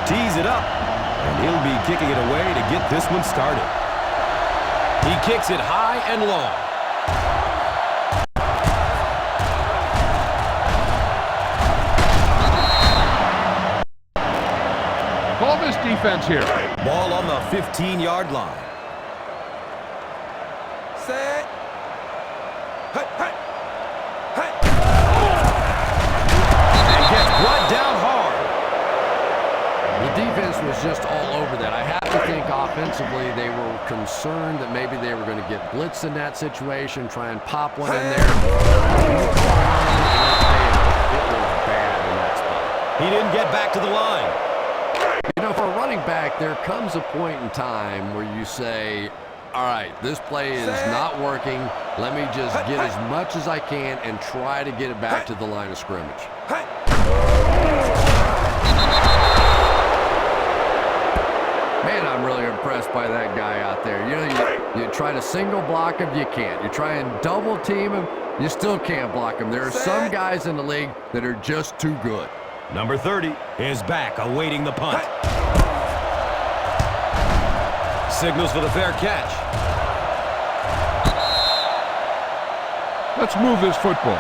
tees it up, and he'll be kicking it away to get this one started. He kicks it high and long. Call this defense here. Ball on the 15-yard line. Set. Hey, hey. Hey. And gets brought down hard. The defense was just all over that. I have to think offensively they were concerned that maybe they were going to get blitzed in that situation, try and pop one in there. It was bad in that spot. He didn't get back to the line. You know, for a running back, there comes a point in time where you say, all right, this play is not working. Let me just get as much as I can and try to get it back to the line of scrimmage. Man, I'm really impressed by that guy out there. You know, you try to single block him, you can't. You try and double team him, you still can't block him. There are some guys in the league that are just too good. Number 30 is back, awaiting the punt. Signals for the fair catch. Let's move this football.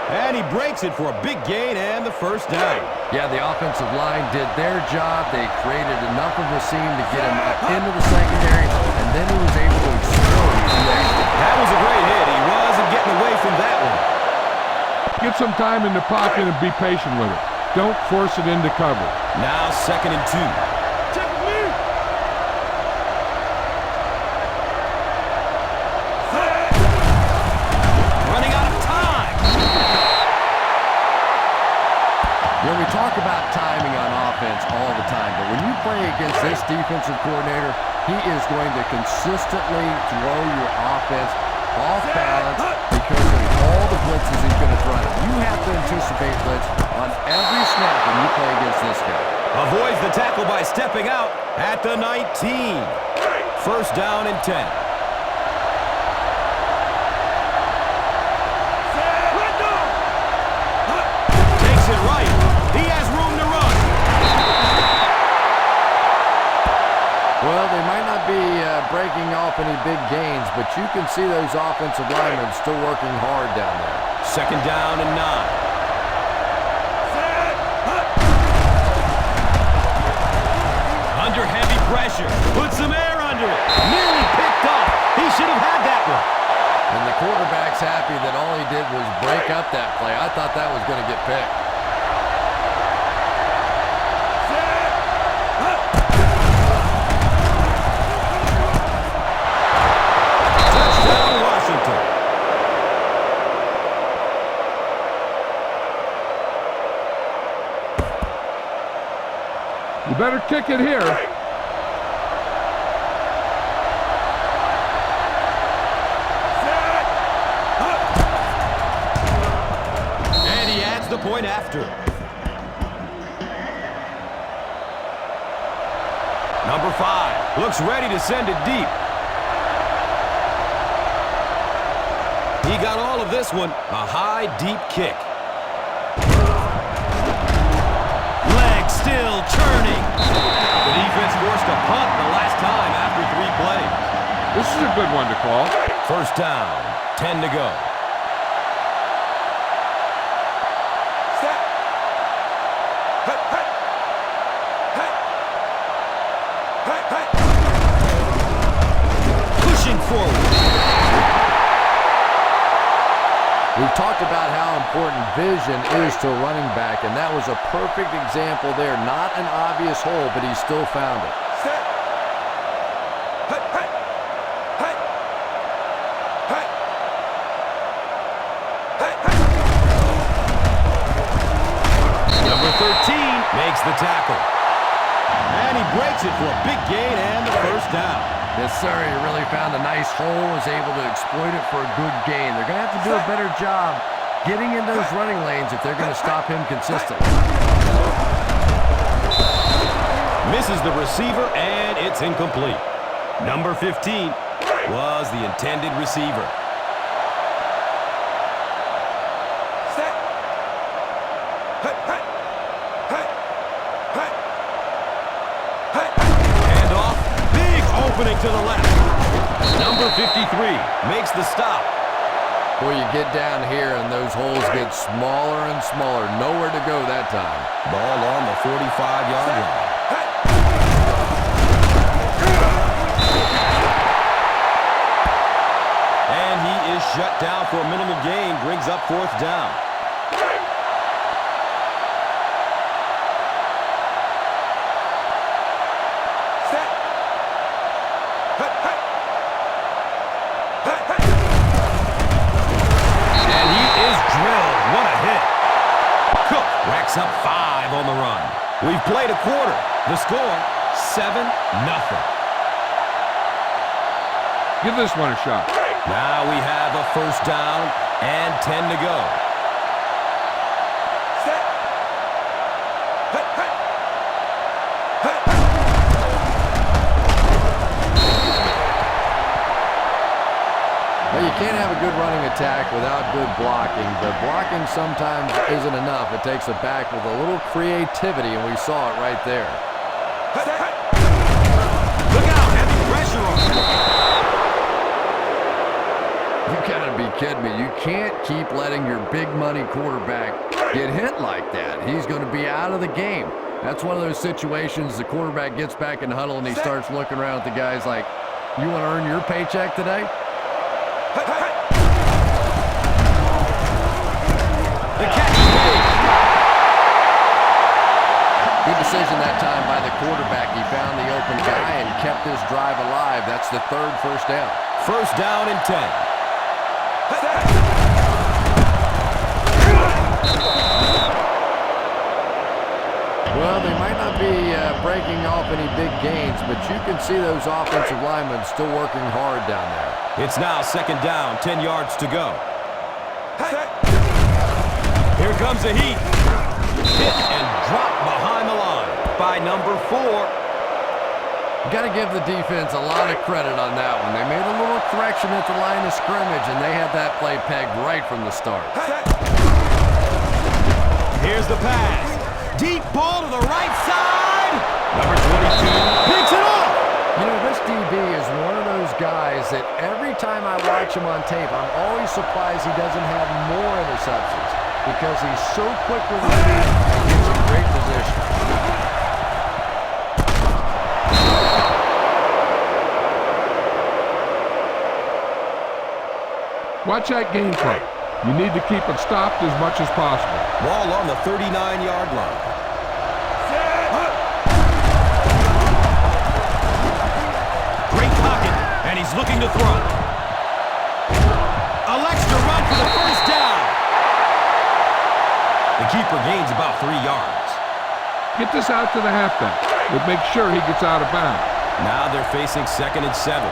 And he breaks it for a big gain and the first down. Yeah, the offensive line did their job. They created enough of a seam to get him into the secondary, and then he was able to explode. That was a great hit. He wasn't getting away from that one. Get some time in the pocket and be patient with it. Don't force it into cover. Now 2nd and 2. You know, we talk about timing on offense all the time, but when you play against this defensive coordinator, he is going to consistently throw your offense off balance because of all the blitzes he's going to throw. You have to anticipate blitz on every snap when you play against this guy. Avoids the tackle by stepping out at the 19. First down and 10. Takes it right. He has room to run. Well, they might not be breaking off any big gains, but you can see those offensive linemen still working hard down there. 2nd down and 9. Under heavy pressure. Put some air under it. Nearly picked off. He should have had that one. And the quarterback's happy that all he did was break up that play. I thought that was going to get picked. You better kick it here. And he adds the point after. Number 5 looks ready to send it deep. He got all of this one. A high, deep kick. Still churning. The defense forced a punt the last time after 3 plays. This is a good one to call. First down, 10 to go. Set. Hey, hey. Hey. Hey, hey. Pushing forward. We've talked about how important vision is to a running back, and that was a perfect example there. Not an obvious hole, but he still found it. Set. Hey, hey. Hey. Hey. Hey, hey. Number 13 makes the tackle. And he breaks it for a big gain and the first down. Yes, sir. He really found a nice hole, was able to exploit it for a good gain. They're going to have to do a better job getting in those running lanes if they're going to stop him consistently. Misses the receiver, and it's incomplete. Number 15 was the intended receiver. Handoff. Big opening to the left. Number 53 makes the stop. Boy, you get down here and those holes get smaller and smaller. Nowhere to go that time. Ball on the 45-yard line. And he is shut down for a minimal gain. Brings up 4th down. Racks up 5 on the run. We've played a quarter. The score, 7-0. Give this one a shot. Now we have a 1st down and 10 to go. Well, you can't have a good running attack without good blocking, but blocking sometimes isn't enough. It takes a back with a little creativity, and we saw it right there. Look out, heavy pressure on him. You gotta be kidding me. You can't keep letting your big money quarterback get hit like that. He's going to be out of the game. That's one of those situations the quarterback gets back in the huddle and he starts looking around at the guys like, you want to earn your paycheck today? The catch is made. Good decision that time by the quarterback. He found the open guy and kept this drive alive. That's the 3rd 1st down. 1st down and 10. Well, they might not be breaking off any big gains, but you can see those offensive linemen still working hard down there. It's now 2nd down, 10 yards to go. Here comes the heat. Hit and drop behind the line by number 4. You got to give the defense a lot of credit on that one. They made a little correction at the line of scrimmage, and they had that play pegged right from the start. Here's the pass. Deep ball to the right side. Number 22 picks it off. You know, this DB is one of those guys that every time I watch him on tape, I'm always surprised he doesn't have more interceptions because he's so quick with the feet and gets in great position. Watch that game play. You need to keep it stopped as much as possible. Ball on the 39-yard line. Great pocket, and he's looking to throw. Elects to run for the 1st down. The keeper gains about 3 yards. Get this out to the halfback, but make sure he gets out of bounds. Now they're facing 2nd and 7.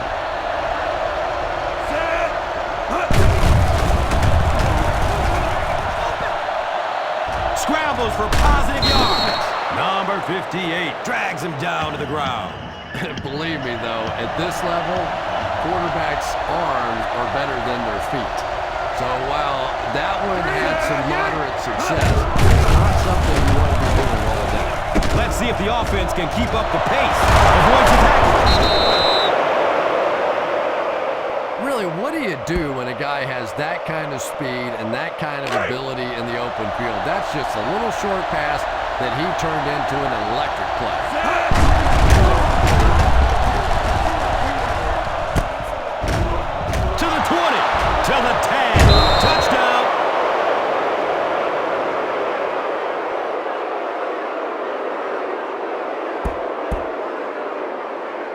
Scrambles for positive yards. Number 58 drags him down to the ground. Believe me, though, at this level, quarterbacks' arms are better than their feet. So while that one had some moderate success, it's not something you want to be doing all day. Let's see if the offense can keep up the pace. Avoids the tackle. Really, what do you do when a guy has that kind of speed and that kind of ability in the open field? That's just a little short pass that he turned into an electric play. To the 20, to the 10. Touchdown.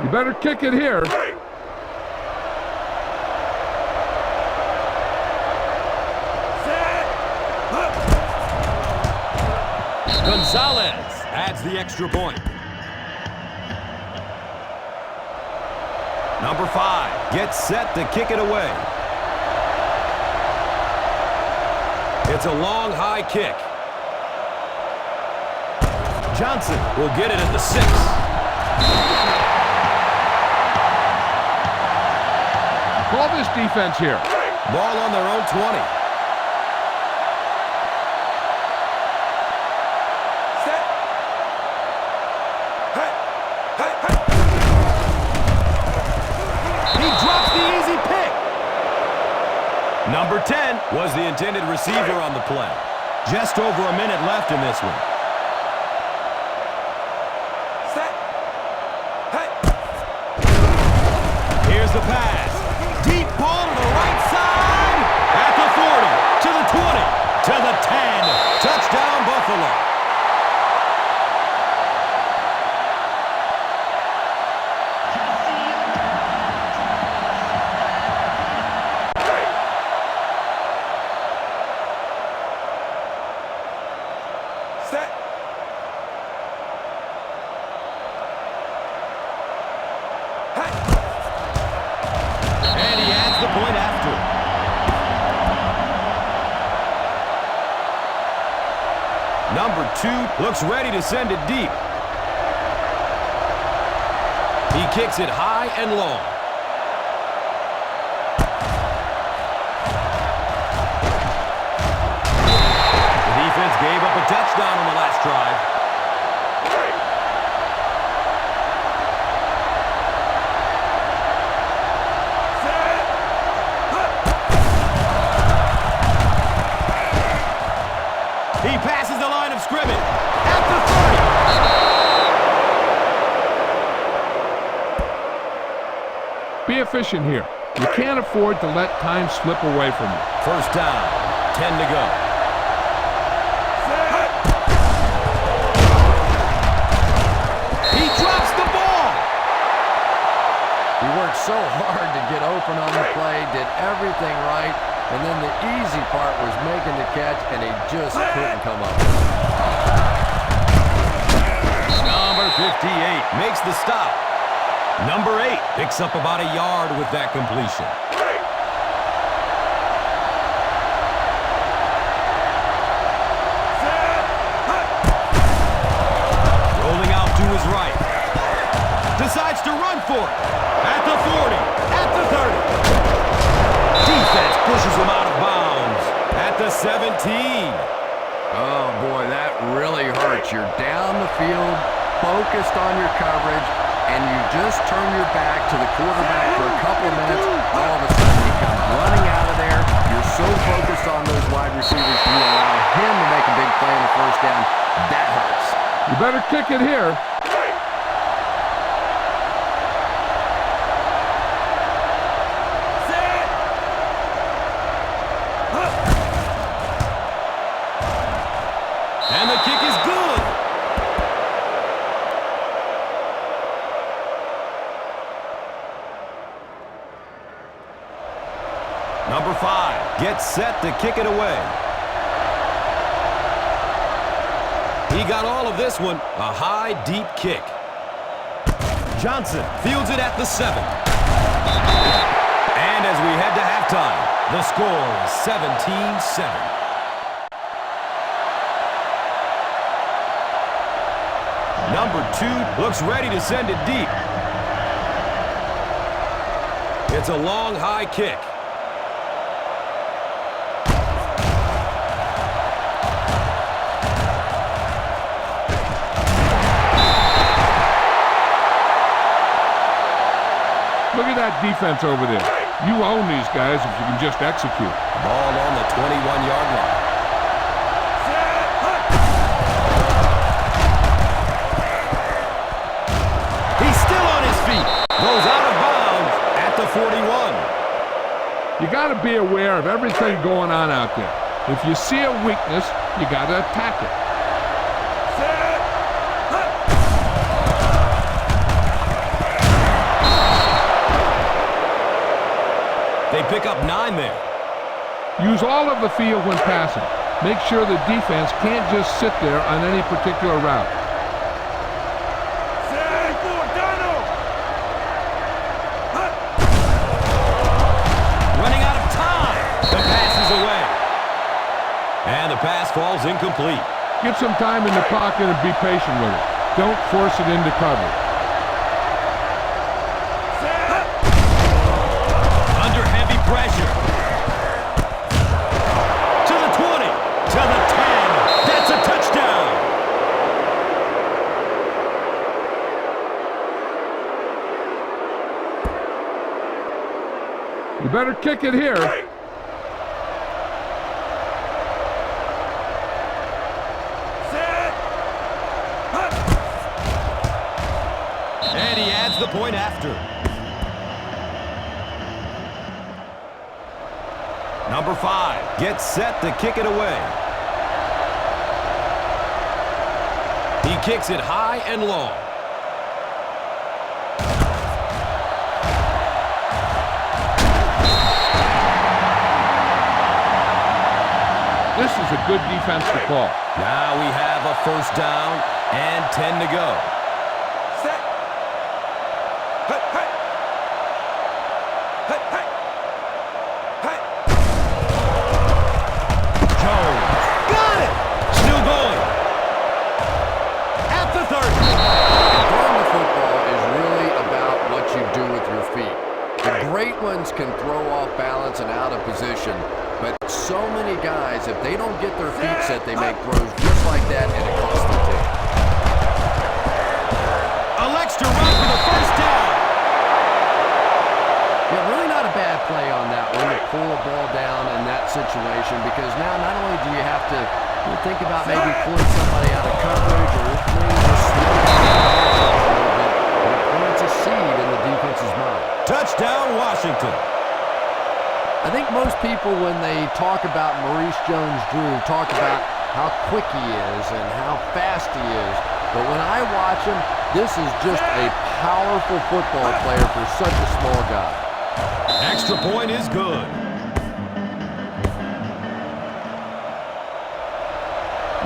You better kick it here. Gonzalez adds the extra point. Number 5 gets set to kick it away. It's a long, high kick. Johnson will get it at the 6. Call this defense here. Ball on their own 20. Set. Hey. Hey. Hey. He drops the easy pick. Number 10 was the intended receiver on the play. Just over a minute left in this one. Set. Hey. Here's the pass. Deep ball to the right side. At the 40, to the 20, to the 10. Touchdown, Buffalo. Set. Hey. And he adds the point after. Number 2 looks ready to send it deep. He kicks it high and long. The defense gave up a touchdown on the last drive. He passes the line of scrimmage at the 30. Be efficient here. You can't afford to let time slip away from you. First down, 10 to go. He drops the ball. He worked so hard to get open on the play, did everything right, and then the easy part was making the catch, and he just couldn't come up. Number 58 makes the stop. Number 8 picks up about a yard with that completion. Rolling out to his right. Decides to run for it. At the 40. At the 30. Defense pushes him out of bounds. At the 17. Oh, boy, that really hurts. You're down the field, focused on your coverage, and you just turn your back to the quarterback for a couple of minutes. All of a sudden, he comes running out of there. You're so focused on those wide receivers, you allow him to make a big play on the first down. That hurts. You better kick it here. And the kick is good. Number 5 gets set to kick it away. He got all of this one, a high, deep kick. Johnson fields it at the 7. And as we head to halftime, the score is 17-7. Number 2 looks ready to send it deep. It's a long, high kick. Look at that defense over there. You own these guys if you can just execute. Ball on the 21-yard line. He's still on his feet. Goes out of bounds at the 41. You got to be aware of everything going on out there. If you see a weakness, you got to attack it. They pick up 9 there. Use all of the field when passing. Make sure the defense can't just sit there on any particular route. Running out of time. The pass is away. And the pass falls incomplete. Get some time in the pocket and be patient with it. Don't force it into coverage. better kick it here. Set. Hut. And he adds the point after. Number 5 gets set to kick it away. He kicks it high and long. This is a good defensive call. Now we have a first down and 10 to go. Set. Hut. Hut. Hut. Hut. Hut. Jones. Got it! Still going. At the 30. Throwing the football is really about what you do with your feet. The great ones can throw off balance and out of position, but so many guys, if they don't get their feet set, they make throws just like that, and it costs their team. Elects to run for the first down. Yeah, really not a bad play on that one to pull a ball down in that situation, because now not only do you have to think about maybe pulling somebody out of coverage or maybe just slowing down the ball a little bit, but it plants a seed in the defense's mind. Touchdown, Washington. I think most people, when they talk about Maurice Jones-Drew, talk about how quick he is and how fast he is. But when I watch him, this is just a powerful football player for such a small guy. Extra point is good.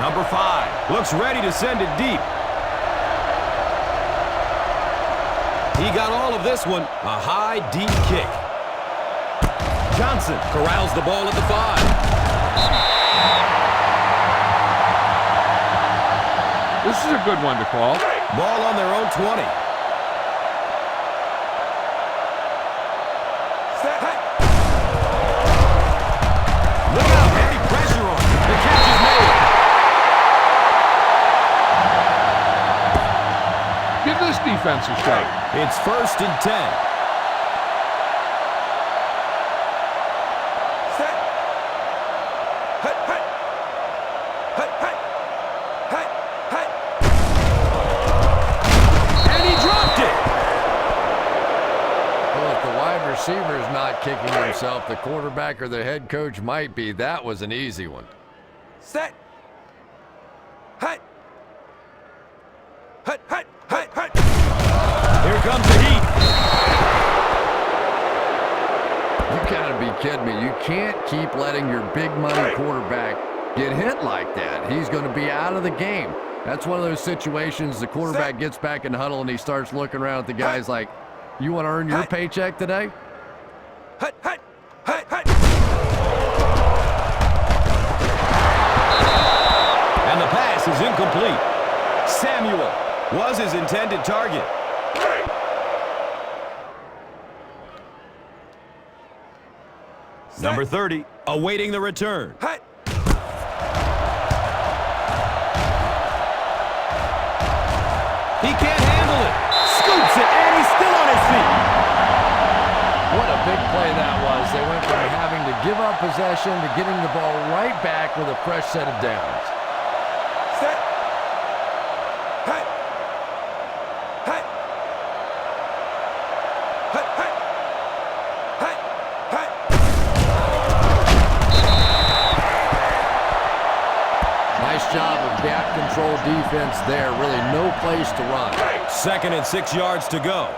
Number 5 looks ready to send it deep. He got all of this one. A high, deep kick. Johnson corrals the ball at the 5. This is a good one to call. Ball on their own 20. Set. Hut. Look out, heavy pressure on him. The catch is made. Give this defense a shot. It's 1st and 10. Set. Hut. Hut. Hut. Hut. Hut. Hut. And he dropped it. Well, if the wide receiver is not kicking himself, the quarterback or the head coach might be. That was an easy one. Set. Hut. Hut. Hut. Hut. Hut. Here comes the heat. You gotta be kidding me. You can't keep letting your big money quarterback get hit like that. He's going to be out of the game. That's one of those situations the quarterback gets back in the huddle and he starts looking around at the guys like, you want to earn your paycheck today? Hut. Hut. Hut. Hut. And the pass is incomplete. Samuel was his intended target. Number 30, awaiting the return. Hut. He can't handle it. Scoops it, and he's still on his feet. What a big play that was. They went from having to give up possession to getting the ball right back with a fresh set of downs. Set. Hut. Hut. Hut. Hut. Hut. Hut. Nice job of gap control defense there. Really no place to run. 2nd and 6 yards to go.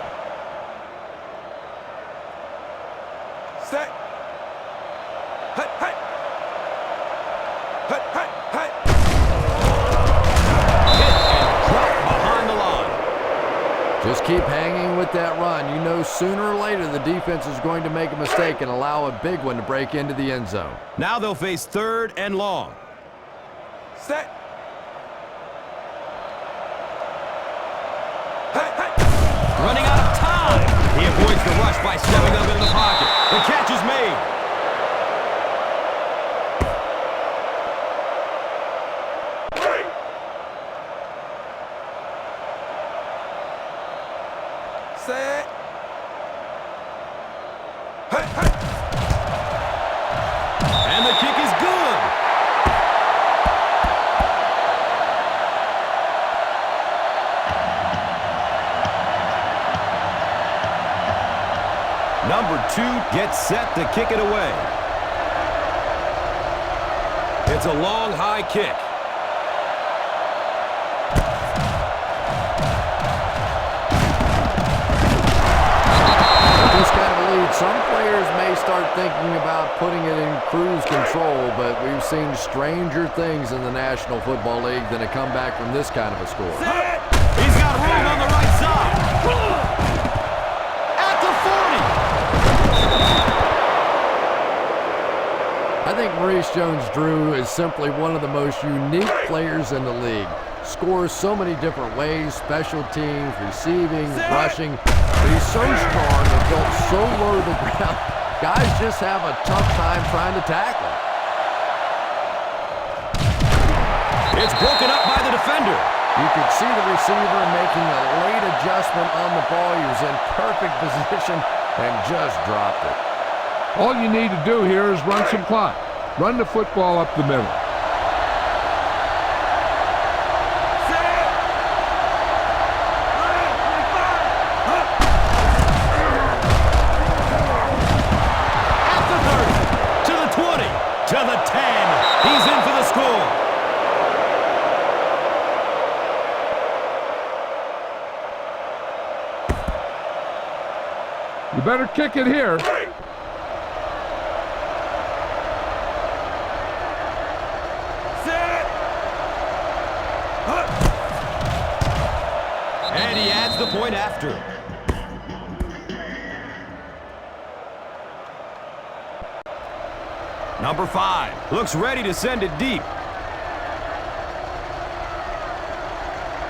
Set. Hut. Hut. Hut. Hut. Hut. Hit and drop behind the line. Just keep hanging with that run. You know sooner or later the defense is going to make a mistake and allow a big one to break into the end zone. Now they'll face 3rd and long. Set. Hut. Hut. Running out of time. He avoids the rush by stepping up into the pocket. The catch is made. Set. Hut. Hut. Number 2 gets set to kick it away. It's a long, high kick. With this kind of a lead, some players may start thinking about putting it in cruise control, but we've seen stranger things in the National Football League than a comeback from this kind of a score. He's got room on the right side. At the 40. I think Maurice Jones-Drew is simply one of the most unique players in the league. Scores so many different ways, special teams, receiving, rushing. But he's so strong and built so low to the ground, guys just have a tough time trying to tackle him. It's broken up by the defender. You could see the receiver making a late adjustment on the ball. He was in perfect position and just dropped it. All you need to do here is run some clock. Run the football up the middle. At the 30, to the 20, to the 10. He's in for the score. You better kick it here. And he adds the point after. Number 5 looks ready to send it deep.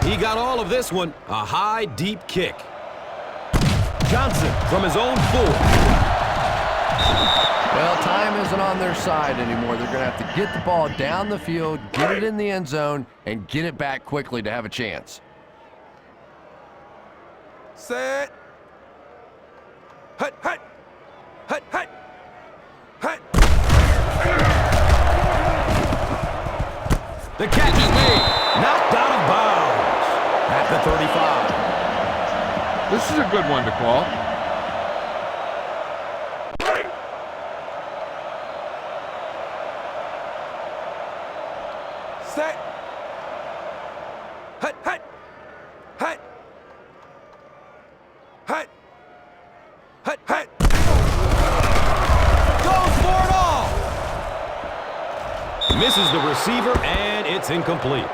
He got all of this one. A high, deep kick. Johnson from his own 4. Well, time isn't on their side anymore. They're going to have to get the ball down the field, get it in the end zone, and get it back quickly to have a chance. Set. Hut, hut. Hut, hut. Hut. The catch is made. Knocked out of bounds. At the 35. This is a good one to call. Set. Hut, hut. Hut. Hut. Hut, hut. Goes for it all. Misses the receiver, and it's incomplete.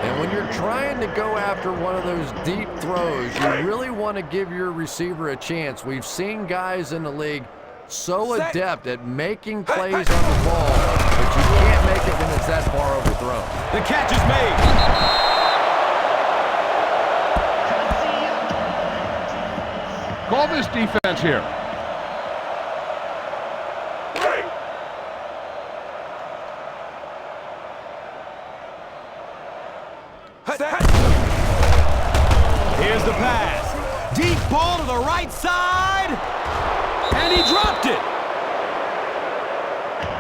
And when you're trying to go after one of those deep throws, you really want to give your receiver a chance. We've seen guys in the league so adept at making plays on the ball, but you can't make it when it's that far overthrown. The catch is made. Call this defense here. Set. Here's the pass. Deep ball to the right side. And he dropped it.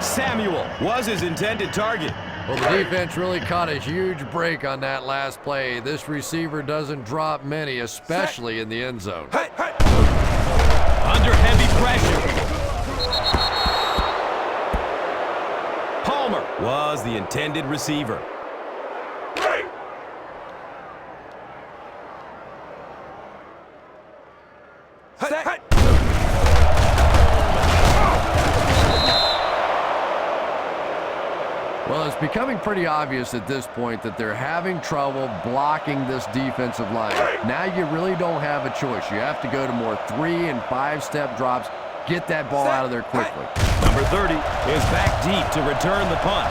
Samuel was his intended target. Well, the defense really caught a huge break on that last play. This receiver doesn't drop many, especially in the end zone. Hut, hut. Under heavy pressure. Palmer was the intended receiver. Hut, hut. Well, it's becoming pretty obvious at this point that they're having trouble blocking this defensive line. Now you really don't have a choice. You have to go to more 3- and 5-step drops, get that ball out of there quickly. Number 30 is back deep to return the punt.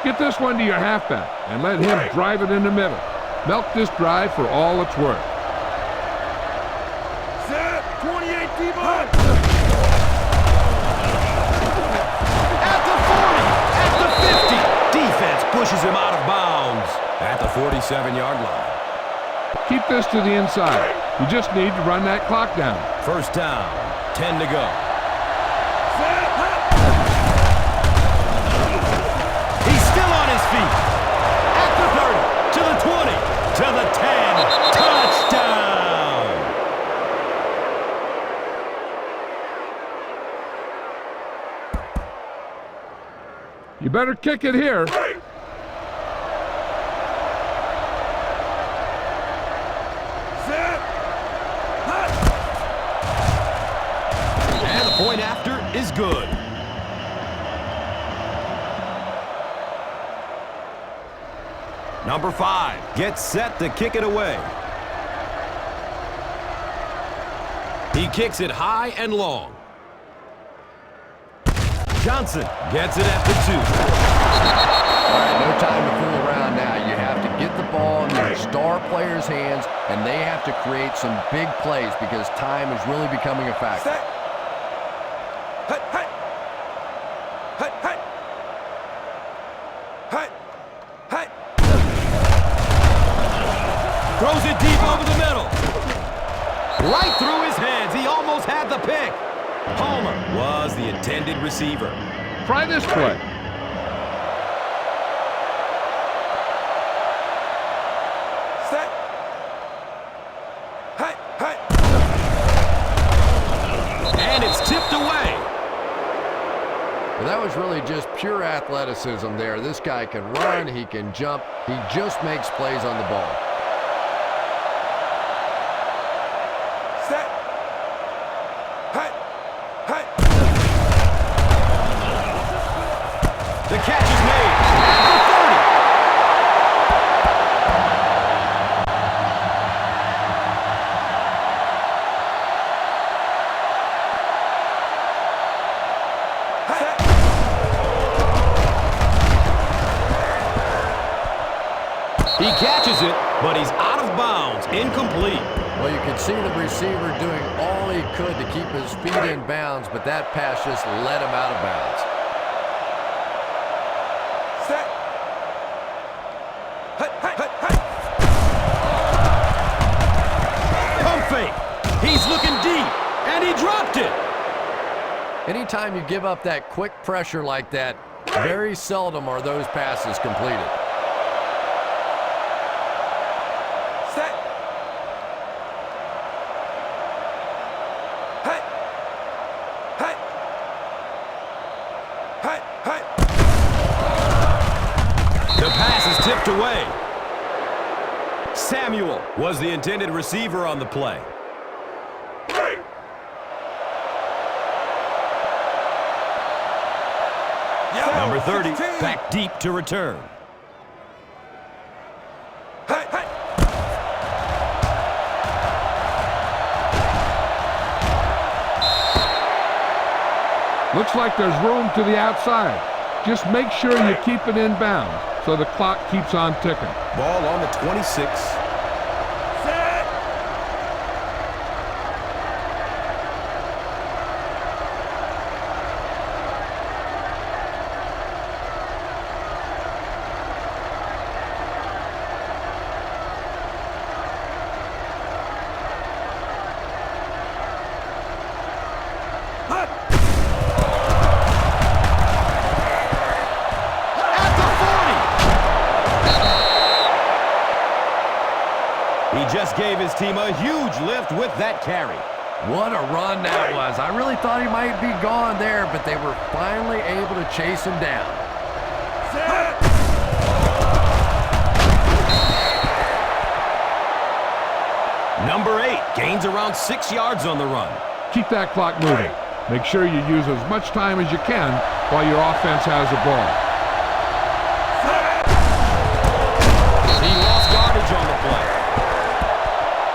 Get this one to your halfback and let him drive it in the middle. Milk this drive for all it's worth. Set. 28 deep. Hut. At the 40, at the 50. Defense pushes him out of bounds at the 47-yard line. Keep this to the inside. You just need to run that clock down. First down, 10 to go. Set. Hut. He's still on his feet. At the 30, to the 20, to the 10. Touchdown! You better kick it here. Set. Hut. And the point after is good. Number 5 gets set to kick it away. He kicks it high and long. Johnson gets it at the 2. All right, no time to fool around now. You have to get the ball in their star players' hands, and they have to create some big plays because time is really becoming a factor. Set. Hut. Hut. Hut. Hut. Hut. Hut. Throws it deep over the middle. Right through his hands. He almost had the pick. Homer was the intended receiver. Try this play. Set. Hut. Hut. And it's tipped away. Well, that was really just pure athleticism there. This guy can run, he can jump, he just makes plays on the ball. Set. Hut. Hut. The catch is made at the 30. Set. He catches it, but he's out of bounds, incomplete. Well, you could see the receiver doing all he could to keep his feet in bounds, but that pass just let him out of bounds. Set. Hut. Hut. Hut. Hut. Pump fake. He's looking deep, and he dropped it. Anytime you give up that quick pressure like that, very seldom are those passes completed. Set. Hut. Hut. Hut. Hut. The pass is tipped away. Samuel was the intended receiver on the play. Number 30 back deep to return. Hut. Hut. Looks like there's room to the outside. Just make sure you keep it in bounds so the clock keeps on ticking. Ball on the 26. Set. Hut. At the 40. He just gave his team a huge lift with that carry. What a run that was. I really thought he might be gone there, but they were finally able to chase him down. Set. Number 8 gains around 6 yards on the run. Keep that clock moving. Make sure you use as much time as you can while your offense has the ball. He lost yardage on the play.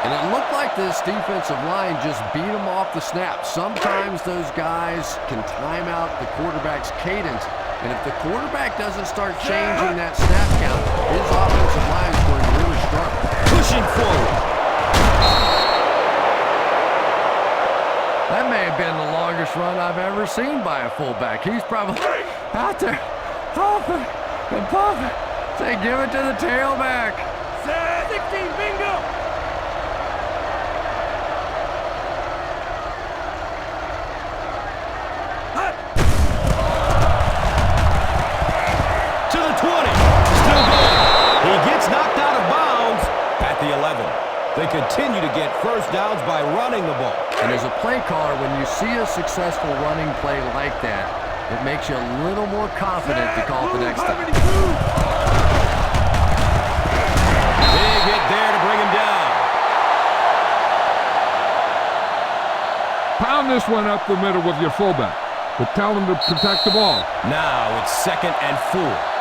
And it looked like this defensive line just beat him off the snap. Sometimes those guys can time out the quarterback's cadence, and if the quarterback doesn't start changing that snap count, his offensive line is going to really struggle. Pushing forward. That may have been the longest run I've ever seen by a fullback. He's probably out there pumping and pumping. Say, give it to the tailback. Set. 16. Bingo. Hut. To the 20. Still going. He gets knocked out of bounds at the 11. They continue to get first downs by running the ball. And as a play caller, when you see a successful running play like that, it makes you a little more confident to call it the next time. Big hit there to bring him down. Pound this one up the middle with your fullback, but tell them to protect the ball. Now it's 2nd and 4.